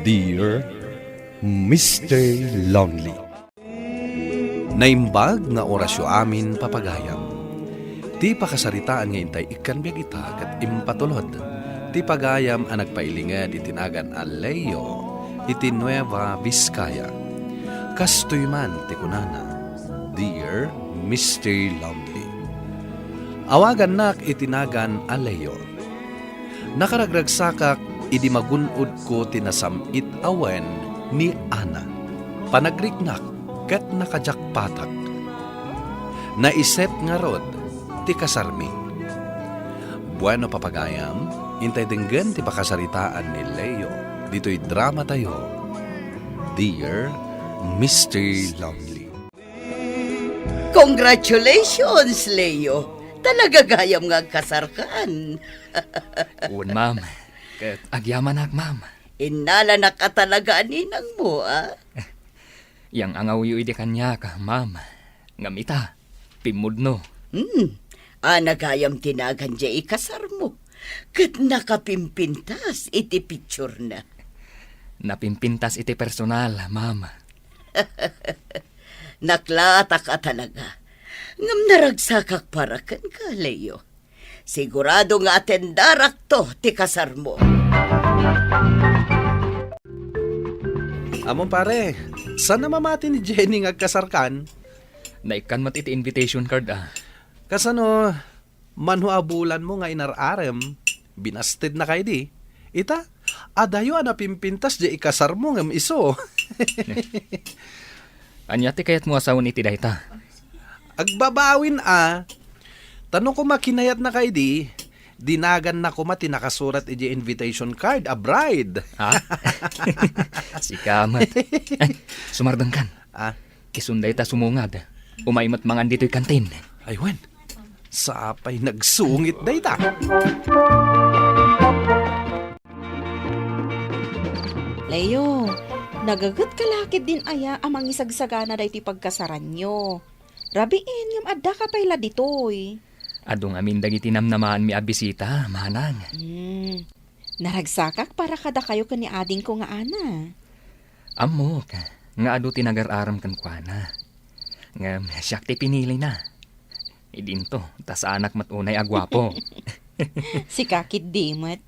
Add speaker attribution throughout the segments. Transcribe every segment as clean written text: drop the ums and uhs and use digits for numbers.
Speaker 1: Dear Mr. Lonely, naimbag nga orasyo amin papagayam. Ti pakasaritaan nga intay ikanbiag ita kat impatulod. Ti pagayam ang nagpailingad itinagan Aleyo iti Nueva Vizcaya. Kastoy man ti kunana, Dear Mr. Lonely. Awagan nak itinagan Aleyo. Nakaragragsakak idi magunod ko tinasamit awen ni Ana. Panagriknak kat nakajakpatak. Naiset nga rod ti kasarmi. Bueno papagayam, intay denggan ti pakasaritaan ni Leo. Dito'y drama tayo. Dear Mr. Lonely.
Speaker 2: Congratulations, Leo. Talaga gayam nga kasarkan.
Speaker 3: Un, ma'am. Kat agyaman ak, ma'am.
Speaker 2: Inala na ka talaga ninang mo, ah?
Speaker 3: Yang angaw yu iti kanya ka, ma'am. Ngamita, pimudno.
Speaker 2: Nagayam tinagan dya ikasar mo. Kat nakapimpintas iti picture na.
Speaker 3: Napimpintas iti personal, ma'am.
Speaker 2: Naklata ka talaga. Ngam naragsakak para kan ka, Leo. Sigurado nga atendarak to ti kasar mo.
Speaker 1: Amon pare, saan na mamati ni Jenny nga kasarkan?
Speaker 3: Naikan mat iti invitation card, ah.
Speaker 1: Kasano, manhuabulan mo nga inararem, binasted na kay di. Ita, adayo napimpintas di ikasar mo ngam iso.
Speaker 3: Anya ti kayat mo asawon iti dayta?
Speaker 1: Agbabawin tanong ko makinayat na kay di, dinagan na ko mati nakasurat iti invitation card, a bride.
Speaker 3: Ha? Si kamat. Ay, sumardang kan. Kisunday ta sumungad. Umaymat mangan dito'y kantin.
Speaker 1: Ay, wen, sapay nagsungit day ta.
Speaker 4: Leo, nagagat kalakid din aya amang isagsagana dahi ti pagkasaran nyo. Rabiin ngam adda ka payla ditoy.
Speaker 3: Adong amin dagiti namnamaan mi abisita, manang.
Speaker 4: Naragsakak para kada kayo kani ading ko nga ana.
Speaker 3: Amok, nga adu tinagar-aram kan kuana. Nga siyak ti pinili na. Idinto, tas anak matunay agwapo.
Speaker 4: Si kakit dimat.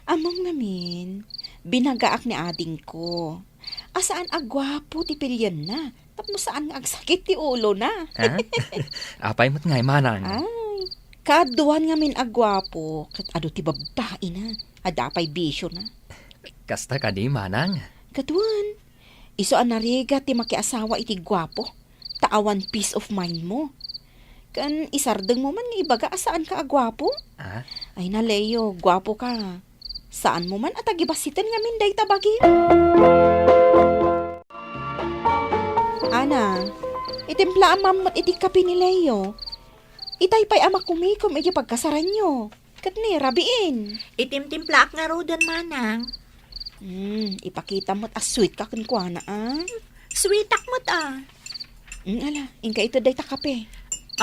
Speaker 4: Among namin, binagaak ni ading ko. Asaan agwapo ti pilyan na. Tapno saan nga agsakit ti ulo na.
Speaker 3: Ha? Apay mo't ngay, manang.
Speaker 4: Ay, kaduan nga min agwapo. Kat ado ti babae na. Adapay bisyo na.
Speaker 3: Kasta ka di, manang.
Speaker 4: Kaduan, iso anariga ti makiasawa iti gwapo. Taawan peace of mind mo. Kan isardeng mo man nga ibaga asaan ka agwapo?
Speaker 3: Ha?
Speaker 4: Ay na Leo, gwapo ka. Saan mo man at agibasitan nga min day tabagi? Ana, itimpla amamot iti kapi ni Leo. Itay pa'y ama kumikom iti pagkasaran nyo. Kat ni, rabiin.
Speaker 5: Itimtimplaak nga rodan, manang.
Speaker 4: Ipakita mo't sweet ka kunkwana, ah.
Speaker 5: Sweetak mo't, ah.
Speaker 4: Ala, inka ito day takape.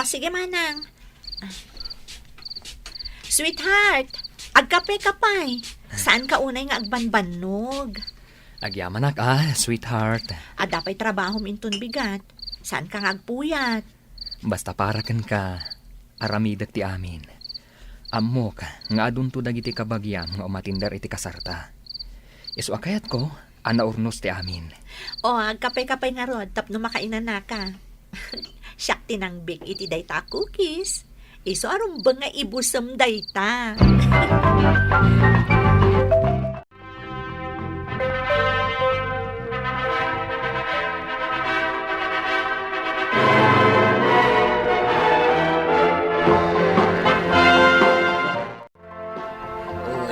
Speaker 5: Sige, manang. Sweetheart, agkape ka pa'y. Saan ka unay nga agbanbanog?
Speaker 3: Agyaman ak, sweetheart.
Speaker 5: Adapay trabaho minton bigat. Saan ka nga agpuyat?
Speaker 3: Basta para kan ka, aramidat ti amin. Amok, nga adunto dagiti kabagyam nga umatindar iti kasarta. Isu akayat ko, anaurnos ti amin.
Speaker 5: Agkape-kape nga rod, tapno makainan na ka. Siyak tinangbik iti dayta cookies. Iso arum ba nga ibusam dayta?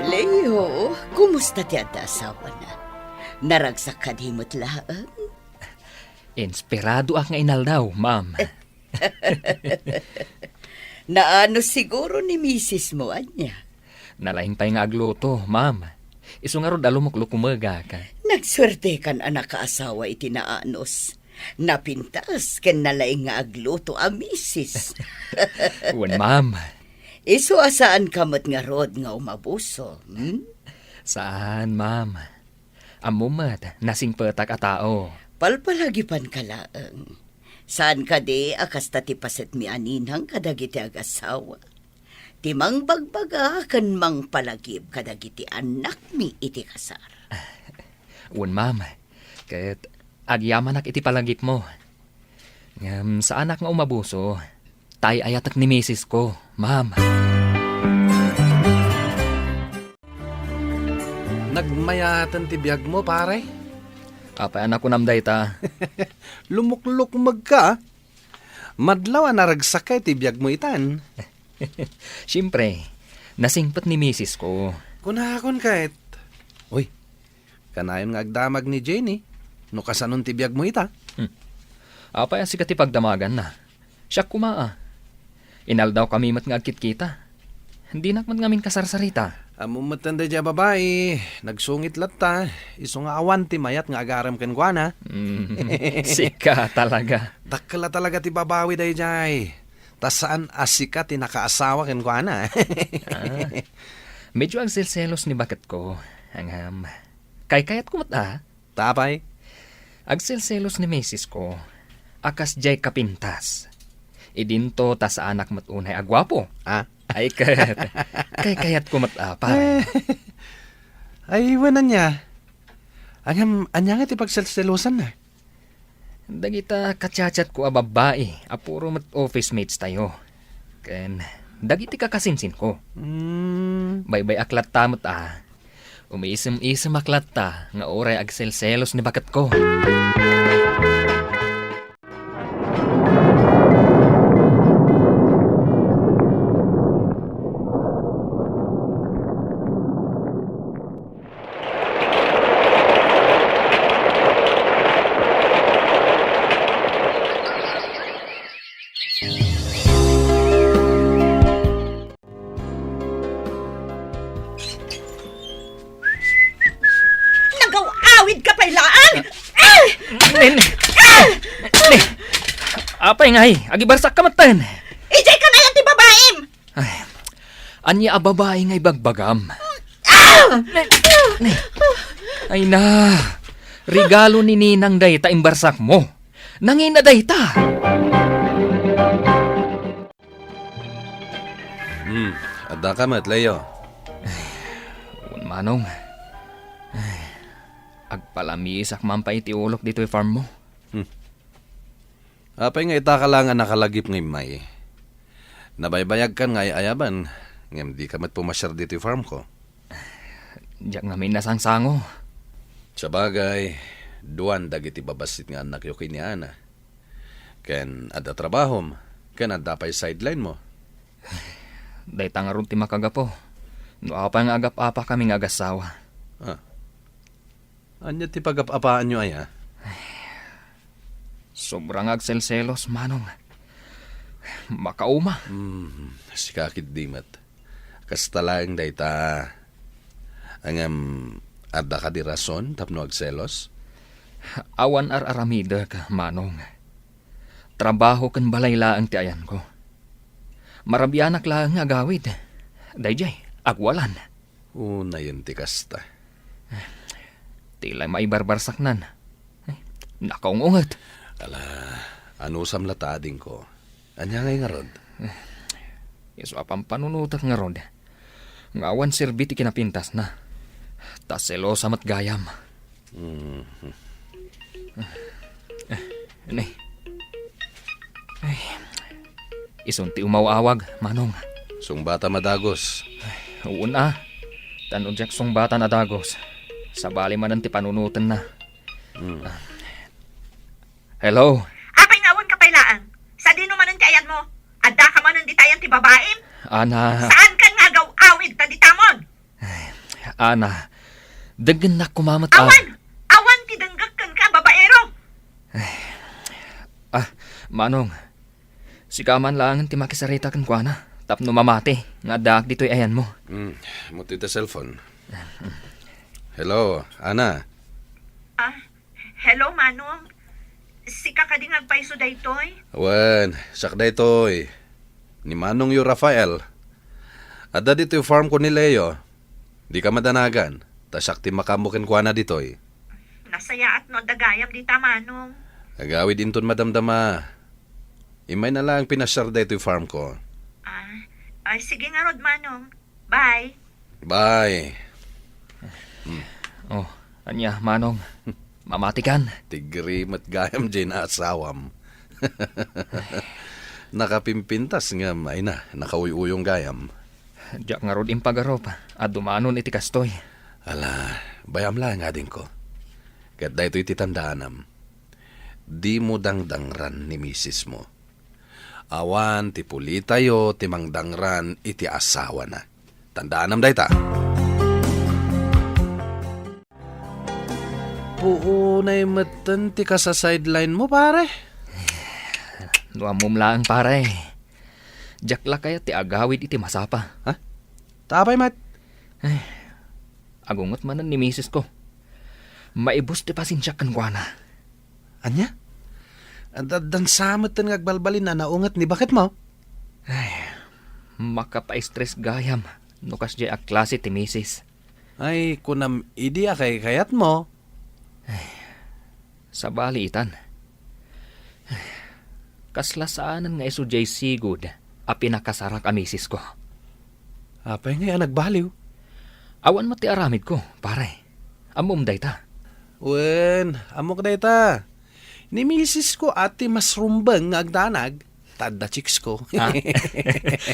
Speaker 2: Leo, kumusta ti adda asawa na? Naragsak ka di mo't laang?
Speaker 3: Inspirado ak nga inaldaw, ma'am.
Speaker 2: Naano siguro ni misis mo, anya?
Speaker 3: Nalaing pa'y nga agluto, ma'am. Isu nga rod alumuklo kumaga ka.
Speaker 2: Nagswerte kan anak kaasawa iti naanos. Napintas ken nalaing nga agluto a misis.
Speaker 3: Wan, ma'am.
Speaker 2: Isu asaan kamot nga rod nga umabuso,
Speaker 3: Saan, ma'am? Amo mat, nasingpetak a tao.
Speaker 2: Palpalagipan ka laang. Saan ka di akas ti paset mi aninang kadagiti agasawa? Timang bagbaga kan mang palagib kadagiti anak mi iti kasar.
Speaker 3: Un ma'am, ket agyamanak iti palagip mo. Sa anak nga umabuso, tay ayatak ni misis ko, ma'am.
Speaker 1: Nagmayatan ti biyag mo, pare.
Speaker 3: Apay anak ko namday ta.
Speaker 1: Lumuklukmag ka. Madlaw naragsakay ti biyag mo itan.
Speaker 3: Siyempre, nasingpet ni misis ko.
Speaker 1: Kunakon kahit. Uy, kanayon nga agdamag ni Jenny. No kasanon ti biyag mo ita.
Speaker 3: Apay ang sikat ipagdamagan na. Siya kumaa. Inaldaw kami mat nga agkit kita. Hindi nakmat ngamin kasarsarita.
Speaker 1: Amo matanda dya babae. Nagsungit latta. Iso nga awan ti mayat nga agaram ken guana.
Speaker 3: Sika talaga.
Speaker 1: Dakala talaga ti babawi day jay. Tas saan asika ti nakaasawa ken guana.
Speaker 3: Medyo ang selselos ni bakat ko. Ang kayat ko mat
Speaker 1: Tapay.
Speaker 3: Agselselos ni misis ko. Akas jay kapintas. Idinto ta sa anak mat unay agwapo. Ay kayat ko mat pare.
Speaker 1: Ay, wanan niya. Anya nga ti pagselselosan na.
Speaker 3: Dagita katsachat ko a babae. Apuro mat office mates tayo. Ken dagiti kakasinsin ko. Baybay aklat tamot Umiisem-isem aklat ta nga oray agselselos ni bakat ko.
Speaker 5: Nagaw-awid ka pa'y laan!
Speaker 3: Nen! Apay ngay, agibarsak ka matan.
Speaker 5: Ijay ka na yan ti babaim!
Speaker 3: Anya a babae ngay bagbagam. Ay na, regalo ni Ninang dayta imbarsak mo. Nangina dayta.
Speaker 1: Adda ka mat, Leo.
Speaker 3: Manong, agpalamisak man pa iti ulok dito yung farm mo.
Speaker 1: Apay nga ita ka lang ang nakalagip ng may. Nabaybayag ka nga ayaban. Ngam di ka mat pumasyar dito yung farm ko.
Speaker 3: Diyak nga may nasangsango.
Speaker 1: Sa bagay, duwan dagiti babasit nga anak yo kay ni Ana. Ken adda trabahom, ken adda pa'y sideline mo.
Speaker 3: Dayta nga ron ti makagapo. No apa nga agap-apa kami nga agasawa.
Speaker 1: Anya ti pagapapaan nyo ay
Speaker 3: Sobrang agselselos, manong. Makauma.
Speaker 1: Si kakit dimat. Kastalang dayta. Angam adda ka di rason tapno agselos.
Speaker 3: Awan aramida ka, manong. Trabaho kan balaylaan ti ayan ko. Marabianak lang nga gawid. Dayjay, agwalan.
Speaker 1: Una yun ti kasta.
Speaker 3: Tila maibarbarsak nan. Nakaungungat.
Speaker 1: Ala, ano samlatading ko. Anya ngay nga rod.
Speaker 3: Iso apang panunutak nga rod. Ngawan sirbiti kinapintas na. Tas selosa mat gayam. Isunti umawawag, manong.
Speaker 1: Sung bata madagos.
Speaker 3: Una, tanudyak sung bata na dagos. Sa bali man ti panunutan na. Hello?
Speaker 5: Apay ngawon ka pa'y laan. Sa di naman ang tiayan mo. Adda ka man ang ditayan ti babaim.
Speaker 3: Ana,
Speaker 5: Saan ka nga gaw-awid ta ditamon?
Speaker 3: Ana, dagan na kumamat
Speaker 5: Awan ti danggak kan ka, babaero.
Speaker 3: Manong, si kaman lang ti makisarita kan kwa na. Tapno mamati, nga daak dito'y ayan mo.
Speaker 1: Muti ta cellphone. Hello, Ana.
Speaker 5: Hello, Manong. Si kakading agpaiso daytoy.
Speaker 1: Wen, sakday toy. Ni Manong yu Rafael. Adda dito yung farm ko ni Leo. Di ka madanagan. Ta sakti makamukin kwa na ditoy.
Speaker 5: Nasaya at no dagayam di tamanong.
Speaker 1: Agawid inton madamdama. Imay na lang pinasyar da ito'y farm ko.
Speaker 5: Ay, sige nga rod, manong. Bye.
Speaker 1: Bye.
Speaker 3: Oh, anya, manong. Mamatikan.
Speaker 1: Tigrim at gayam dyan na asawam. Nakapimpintas nga ay na, nakauyuyong gayam.
Speaker 3: Diyak nga rod impagarop. At dumanon iti kastoy.
Speaker 1: Ala, bayam lang nga din ko. Kat da ito'y titandaanam. Di mo dangdangran ni misis mo. Awan, ti puli tayo, ti mangdangran, iti asawa na. Tandaanam da ita. Puunay matan ti ka sa sideline mo, pare.
Speaker 3: Nuamom lang pare. Diyak la kaya ti agawid iti masapa.
Speaker 1: Ha? Tapay, mat.
Speaker 3: Agungot manan ni misis ko. Maibos ti pasinsyakan ko na.
Speaker 1: Anya? Dan samot tan ngagbalbalin na naungat ni bakit mo?
Speaker 3: Makapa-stress gayam. Nukas jay a klase ti misis.
Speaker 1: Ay, kunam idi kay kayat mo.
Speaker 3: Sa balitan. Kaslasaanan nga iso jay sigud a pinakasarak a misis ko.
Speaker 1: Apay nga nagbaliw.
Speaker 3: Awan mo ti aramid ko, pare. Amom dayta.
Speaker 1: Wen, amok na ita. Ni misis ko ati mas rumbang nga agdanag. Tadda chicks ko.
Speaker 3: Ha?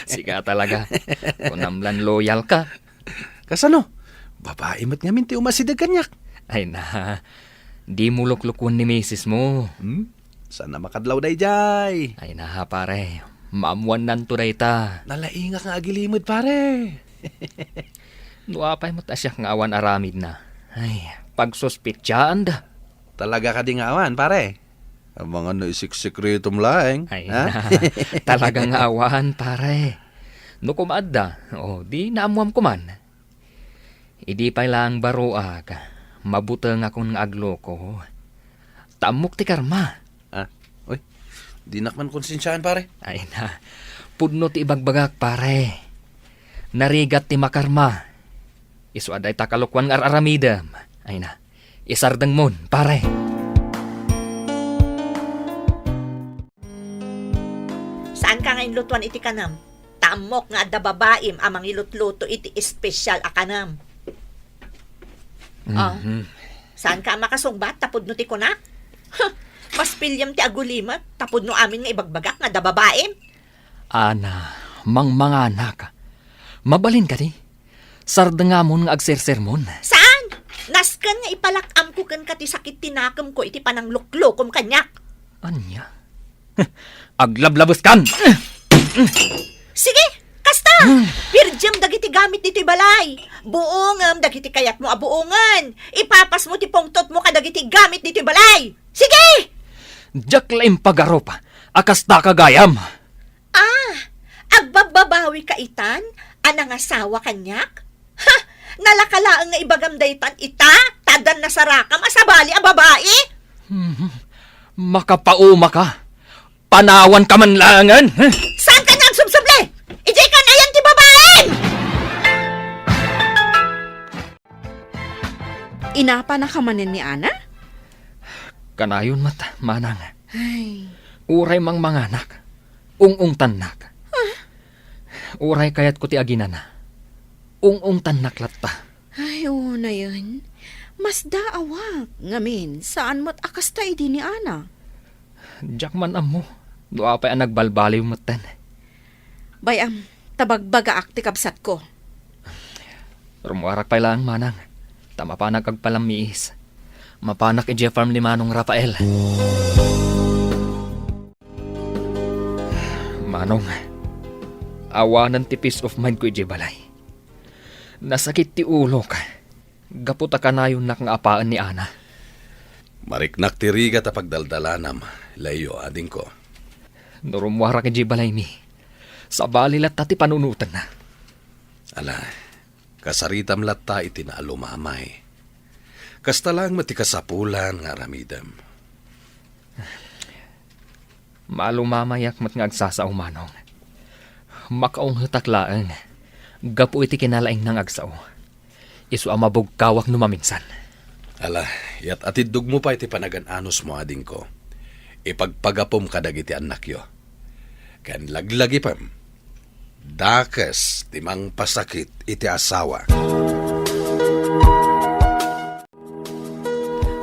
Speaker 3: Siga talaga. Kunamlan loyal ka.
Speaker 1: Kasano? Babae mat nga minti umasidag kanyak.
Speaker 3: Ay na, di mo luklukun ni misis mo.
Speaker 1: Sana makadlaw day jay.
Speaker 3: Ay na pare, maamuan nanto dayta.
Speaker 1: Nalainga nga agilimod pare.
Speaker 3: Nuapay mo ta siya nga awan aramid na. Ay, pagsuspitsaan da.
Speaker 1: Talaga ka di nga awan pare. Ang mga naisik-sikretom laeng.
Speaker 3: Ay
Speaker 1: ha?
Speaker 3: na, talagang awan pare. No kumadda, di naamuam kuman. Idi pa lang baruag, mabutang akong agloko. Tamok ti karma.
Speaker 1: Ha? Uy, di nakman konsensyaan pare.
Speaker 3: Ay na, pudno ti ibagbagak pare. Narigat ti makarma. Isu aday takalukwan nga aramidam. Ay na, isardang mon pare.
Speaker 5: Saan ka ngayon lutuan iti kanam? Tamok nga adda babaim amang ilutluto iti espesyal a kanam. Saan ka makasungbat tapod no ti kunak? Mas pilyam ti agulimat tapod no amin nga ibagbagak nga da babaim.
Speaker 3: Ana, mga anak. Mabalin ka di. Sardangamon nga agsersermon.
Speaker 5: Saan? Naskan nga ipalakam ko kan kati sakit tinakam ko iti panangluklokom kanyak.
Speaker 3: Anya? Aglablabos kan!
Speaker 5: Sige, kasta! Pirjam dagiti gamit diti balay. Buongam dagiti kayat mo abuongan. Ipapas mo ti pongtot mo kadagiti gamit diti balay. Sige!
Speaker 3: Diyak laim pagaropa. Akasta kagayam.
Speaker 5: Agbababawi ka itan? Anang asawa kanyak? Ha! Nalakalaang nga ibagam daytan ita? Tadan na sarakam asabali a babae?
Speaker 3: Makapauma ka. Panawan ka man langan.
Speaker 5: Saan ka niyang subsuble? Ijay ka na yan ti babae!
Speaker 4: Inapa na kamanin ni Ana?
Speaker 3: Kanayon mata, manang.
Speaker 4: Ay,
Speaker 3: Uray mang manganak. Ung tanak. Uray kayat ko ti aginana. Ung tanak latta.
Speaker 4: ay, oo na yun. Mas daawak. Ngamin, saan mo't akasta idi ni Ana?
Speaker 3: Diyak man amo. Doa pa'y nagbalbaliw matan.
Speaker 4: Bayam, tabagbaga akti kabsat ko.
Speaker 3: Rumuarak pa'y lang, manang. Tama pa nagkagpalamiis. Mapanak i Farm ni Manong Rafael. Manong, awanan ti peace of mind ko i balay. Nasakit ti ulo ka. Gaputa ka na yun nga apaan ni Ana.
Speaker 1: Mariknak tiriga ta pagdaldalanam. Layo ading ko.
Speaker 3: Nurumwara ka balay mi. Sa balilat tati panunutan na.
Speaker 1: Ala, kasaritam latta iti na alumamay. Kasta lang matikasapulan nga ramidam.
Speaker 3: Malumamayak mat nga agsasaw manong. Makaong hutaklaan. Gapu iti kinalaing ng agsaw. Isu ang mabugkawak numaminsan.
Speaker 1: Ala, yat atidug mo pa iti panagan-anos mo ading ko. Ipagpagapom kadag iti anak yo. Kan laglagi pam. Dakas timang pasakit iti asawa.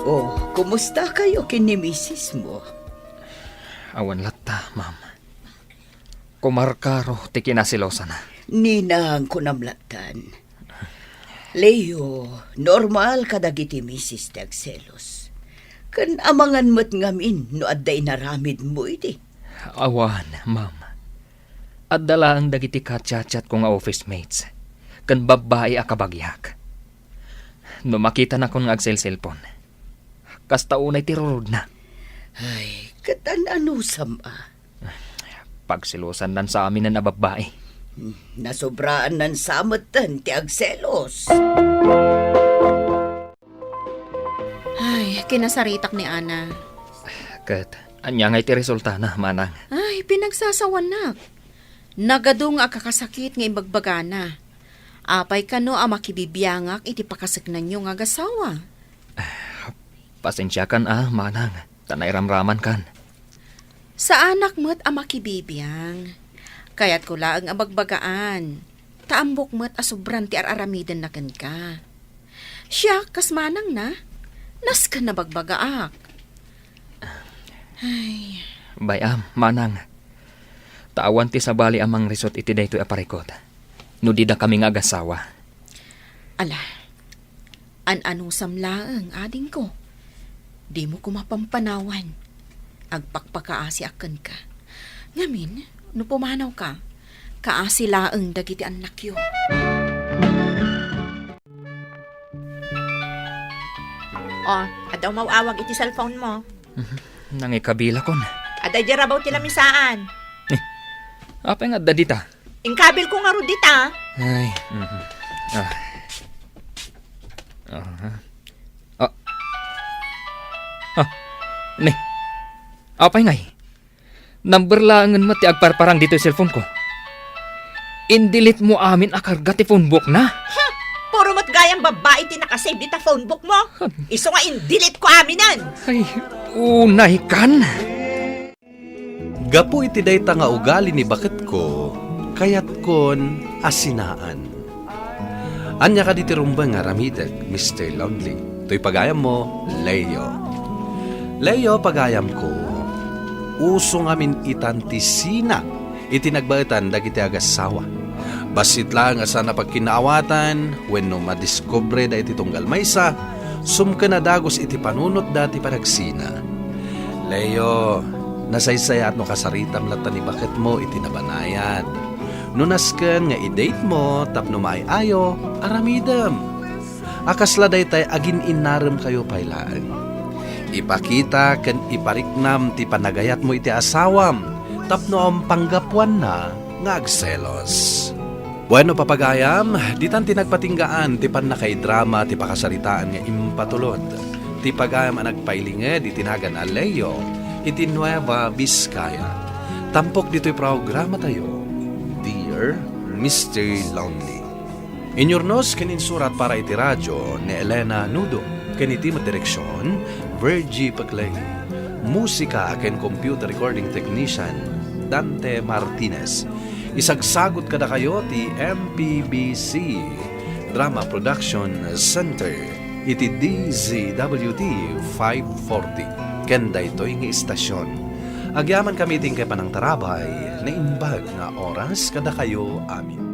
Speaker 2: Oh, kumusta kayo kini misis mo?
Speaker 3: Awan latta, ma'am. Kumarkaro ti kinasilosa na.
Speaker 2: Ninang kunamlatan. Leo, normal kadagiti misis ti agselos. Kan amangan mo't ngamin no adday naramid mo iti.
Speaker 3: Awan, ma'am. At dalaan dagiti kachat-chat ko nga office mates. Kan babae a kabagyak. No makita na ko nga agsel-cellphone. Kasta unay tirurod na.
Speaker 2: Ay, katan-ano sama.
Speaker 3: Pagsilusan nan sa amin na babae.
Speaker 2: Nasobraan ng samatan ti agselos.
Speaker 4: Ay, kinasaritak ni Ana.
Speaker 3: Kat, anya nga iti resulta na, manang.
Speaker 4: Ay, pinagsasawan na. Nagadong akakasakit nga imbagbagana. Apay kano a makibibiyangak iti pakasagnan nyo nga gasawa.
Speaker 3: Pasensya kan manang. Tanay ramraman kan.
Speaker 4: Sa anak mo't a makibibiyang. Kaya't ko laang abagbagaan. Taambok mo't asubran ti araramidan na ka. Siya, kasmanang na. Nas ka na bagbagaak. Ay,
Speaker 3: Bayam, manang. Taawan ti sabali amang resort iti daytoy aparikot. No di da kami nga agasawa.
Speaker 4: ala. An-ano samlaang ading ko. Di mo ko mapampanawan. Agpakpakaasi akan ka. Ngamin, no pumanaw ka, kaasi laang dagiti anak yo.
Speaker 5: Oh, adaw mawawag iti cellphone mo.
Speaker 3: Nangikabila kon.
Speaker 5: Aday jarabaw ti lamisaan.
Speaker 3: Apa nga da dita?
Speaker 5: Ingkabil ko nga rudita.
Speaker 3: Ay. Ah. Ah. Ne. Apay ngay. Number laangan mo ti agparparang dito yung cellphone ko. Indilit mo amin akarga ti phone book na.
Speaker 5: Puro mo't gayang babae ti nakasave dita phone book mo. Iso nga in-delete ko aminan.
Speaker 3: Ay, unay kan.
Speaker 1: Gapu iti dayta nga ugali ni bakit ko, kayat kon asinaan. Anya ka diti rumbang nga ramidag, Mr. Lonely. To'y pagayam mo, Leo. Leo, pagayam ko, uso ngamin itantisina, itinagbaitan dagiti agasawa. Basit lang asa na pagkinaawatan, when no madiscobre da iti tunggal maysa, sumka na dagos iti panunot dati panagsina. Leo, nasaysayat no kasaritam lata ni bakit mo itinabanayad. Nunasken nga i-date mo tapno maayo aramidam. Akasla daytay agin inarem kayo paylaan. Ipakita ken ipariknam ti panagayat mo iti asawam tapno ang panggapuan na nga agselos. Bueno papagayam, ditan tinagpatinggaan ti panakaidrama ti pakasaritaan nga impatulod. Ti pagayam ang nagpailinged itinagan a Leo iti Nueva Vizcaya. Tampok dito'y programa tayo, Dear Mr. Lonely. Inyornos kaninsurat para iti radyo ni Elena Nudo. Kaniti direksyon, Virgie Paclay. Musika aken computer recording technician, Dante Martinez. Isagsagot kada kayo ti MPBC Drama Production Center iti DZWT 540. Kenda ito'y nga istasyon. Agyaman kami ting kay panang tarabay na imbag nga oras kada kayo amin.